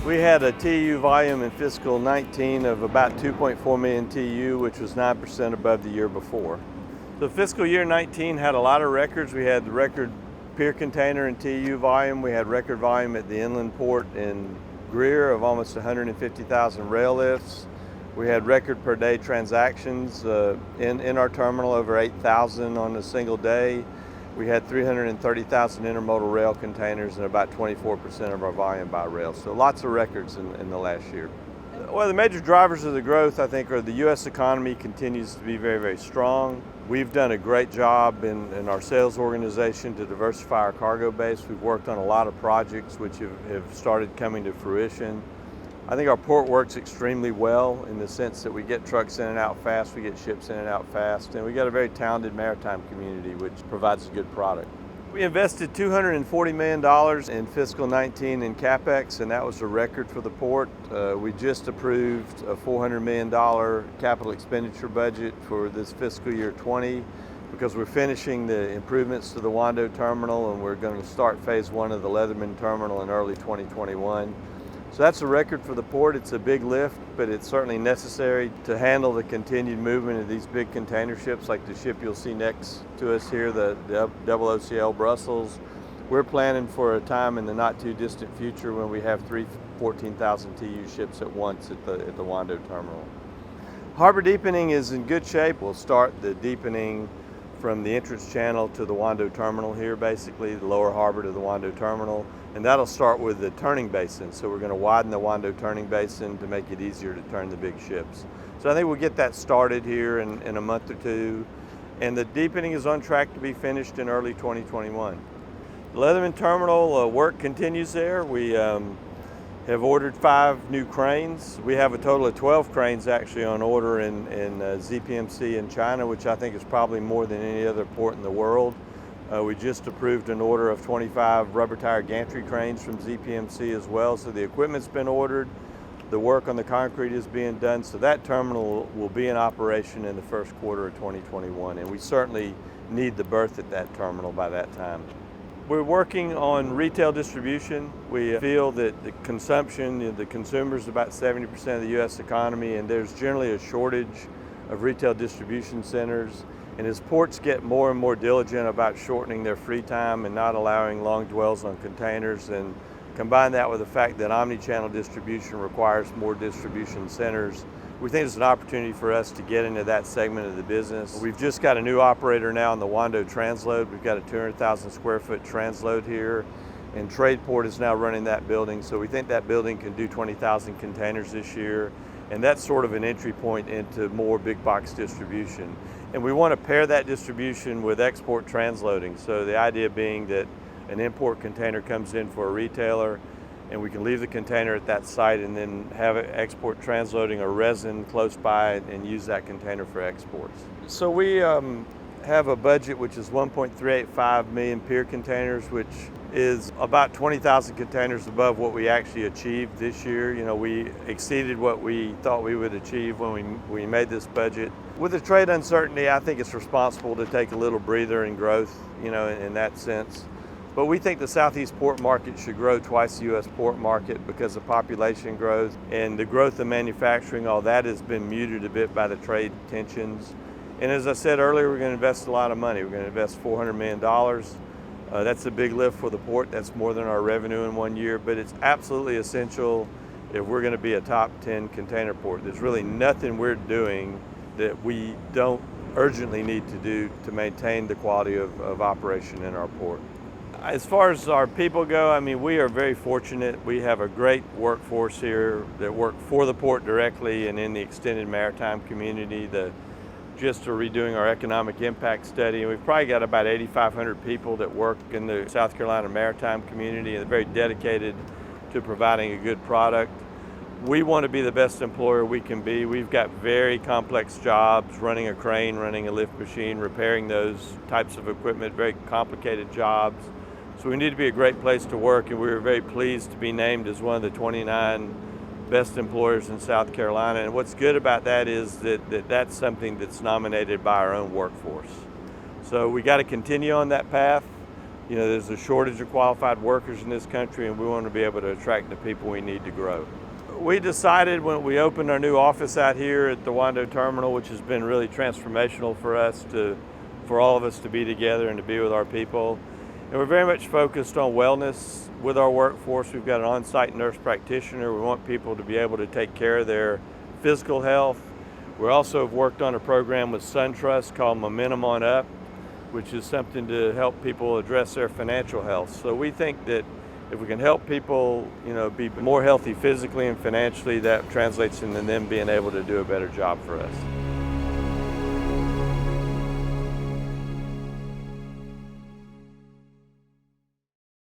We had a TEU volume in fiscal 19 of about 2.4 million TEU, which was 9% above the year before. The fiscal year 19 had a lot of records. We had the record pier container and TEU volume. We had record volume at the inland port in Greer of almost 150,000 rail lifts. We had record per day transactions in our terminal, over 8,000 on a single day. We had 330,000 intermodal rail containers and about 24% of our volume by rail. So lots of records in the last year. Well, the major drivers of the growth, I think, are the U.S. economy continues to be very, very strong. We've done a great job in our sales organization to diversify our cargo base. We've worked on a lot of projects which have started coming to fruition. I think our port works extremely well in the sense that we get trucks in and out fast, we get ships in and out fast, and we got a very talented maritime community which provides a good product. We invested $240 million in fiscal 19 in CapEx, and that was a record for the port. We just approved a $400 million capital expenditure budget for this fiscal year 20 because we're finishing the improvements to the Wando terminal and we're going to start phase one of the Leatherman terminal in early 2021. So that's a record for the port. It's a big lift, but it's certainly necessary to handle the continued movement of these big container ships like the ship you'll see next to us here, the OOCL Brussels. We're planning for a time in the not too distant future when we have 3 14,000 TEU ships at once at the Wando terminal. Harbor deepening is in good shape. We'll start the deepening from the entrance channel to the Wando terminal here, basically, the lower harbor to the Wando terminal. And that'll start with the turning basin. So we're going to widen the Wando turning basin to make it easier to turn the big ships. So I think we'll get that started here in a month or two. And the deepening is on track to be finished in early 2021. The Leatherman terminal work continues there. We have ordered 5 new cranes. We have a total of 12 cranes actually on order in ZPMC in China, which I think is probably more than any other port in the world. We just approved an order of 25 rubber tire gantry cranes from ZPMC as well. So the equipment's been ordered. The work on the concrete is being done. So that terminal will be in operation in the first quarter of 2021. And we certainly need the berth at that terminal by that time. We're working on retail distribution. We feel that the consumption, the consumers, about 70% of the U.S. economy, and there's generally a shortage of retail distribution centers. And as ports get more and more diligent about shortening their free time and not allowing long dwells on containers, and combine that with the fact that omni-channel distribution requires more distribution centers, we think it's an opportunity for us to get into that segment of the business. We've just got a new operator now in the Wando transload. We've got a 200,000 square foot transload here, and Tradeport is now running that building. So we think that building can do 20,000 containers this year. And that's sort of an entry point into more big box distribution. And we want to pair that distribution with export transloading. So the idea being that an import container comes in for a retailer and we can leave the container at that site and then have export transloading a resin close by and use that container for exports. So we have a budget which is 1.385 million pier containers, which is about 20,000 containers above what we actually achieved this year. You know, we exceeded what we thought we would achieve when we made this budget. With the trade uncertainty, I think it's responsible to take a little breather in growth, you know, in that sense. But we think the Southeast port market should grow twice the U.S. port market because of population growth and the growth of manufacturing. All that has been muted a bit by the trade tensions. And as I said earlier, we're going to invest a lot of money. We're going to invest $400 million. That's a big lift for the port. That's more than our revenue in 1 year, but it's absolutely essential if we're going to be a top 10 container port. There's really nothing we're doing that we don't urgently need to do to maintain the quality of operation in our port. As far as our people go, I mean, we are very fortunate. We have a great workforce here that work for the port directly and in the extended maritime community. Just redoing our economic impact study, and we've probably got about 8,500 people that work in the South Carolina maritime community and they're very dedicated to providing a good product. We want to be the best employer we can be. We've got very complex jobs, running a crane, running a lift machine, repairing those types of equipment, very complicated jobs. So we need to be a great place to work, and we were very pleased to be named as one of the 29 best employers in South Carolina. And what's good about that is that's something that's nominated by our own workforce. So we got to continue on that path. there's a shortage of qualified workers in this country, and we want to be able to attract the people we need to grow. We decided when we opened our new office out here at the Wando Terminal, which has been really transformational for us, for all of us to be together and to be with our people. And we're very much focused on wellness with our workforce. We've got an on-site nurse practitioner. We want people to be able to take care of their physical health. We also have worked on a program with SunTrust called Momentum On Up, which is something to help people address their financial health. So we think that if we can help people, be more healthy physically and financially, that translates into them being able to do a better job for us.